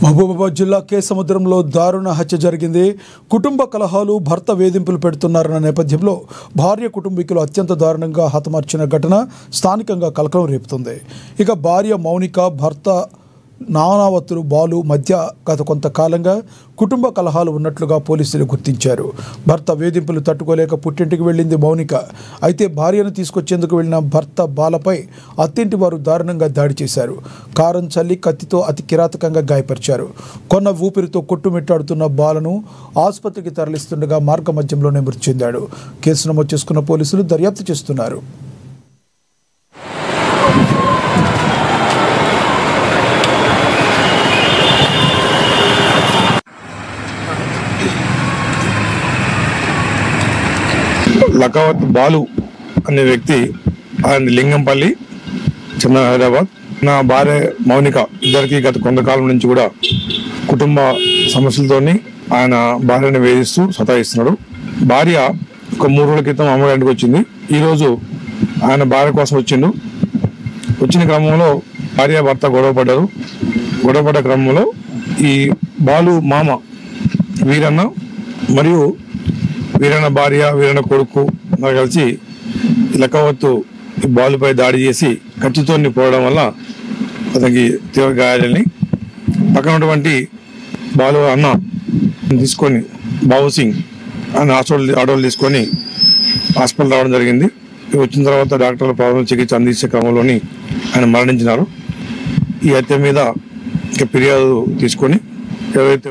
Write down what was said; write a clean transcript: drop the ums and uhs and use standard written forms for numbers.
మహబూబాబాద్ జిల్లా కే సముద్రంలో దారుణ హత్య జరిగింది. కుటుంబ కలహాలు, భర్త వేధింపులు పెడుతున్నారన్న నేపథ్యంలో భార్య కుటుంబీకులు అత్యంత దారుణంగా హతమార్చిన ఘటన స్థానికంగా కలకలం రేపుతుంది. ఇక భార్య మౌనిక, భర్త నానావతులు బాలు మధ్య గత కొంతకాలంగా కుటుంబ కలహాలు ఉన్నట్లుగా పోలీసులు గుర్తించారు. భర్త వేధింపులు తట్టుకోలేక పుట్టింటికి వెళ్ళింది మౌనిక. అయితే భార్యను తీసుకొచ్చేందుకు వెళ్ళిన భర్త బాలపై అత్తింటి వారు దారుణంగా దాడి చేశారు. కారం చల్లి కత్తితో అతి కిరాతకంగా గాయపరిచారు. కొన్న ఊపిరితో కొట్టుమిట్టాడుతున్న బాలను ఆసుపత్రికి తరలిస్తుండగా మార్గ మధ్యంలోనే మృతి చెందాడు. కేసు నమోదు చేసుకున్న పోలీసులు దర్యాప్తు చేస్తున్నారు. లకావత్ బాలు అనే వ్యక్తి ఆయన లింగంపల్లి, చిన్న హైదరాబాద్. నా భార్య మౌనిక ఇద్దరికి గత కొంతకాలం నుంచి కూడా కుటుంబ సమస్యలతోని ఆయన భార్యను వేధిస్తూ సతాయిస్తున్నాడు. భార్య ఒక 3 రోజుల క్రితం అమ్మగారింటికి వచ్చింది. ఈరోజు ఆయన భార్య కోసం వచ్చిన క్రమంలో భార్య భర్త గొడవపడ్డ క్రమంలో ఈ బాలు మామ వీరన్న మరియు వీరన్న భార్య, వీరన్న కొడుకు కలిసి లకావత్తు బాలుపై దాడి చేసి కత్తితో పోవడం వల్ల అతనికి తీవ్ర గాయాలని పక్కన ఉన్నటువంటి బాలు అన్న తీసుకొని బాబు సింగ్ ఆయన ఆటోలు తీసుకొని హాస్పిటల్ రావడం జరిగింది. వచ్చిన తర్వాత డాక్టర్ల ప్రాథమిక చికిత్స అందించే క్రమంలోని ఆయన మరణించినారు. ఈ హత్య మీద ఫిర్యాదు తీసుకొని ఎవరైతే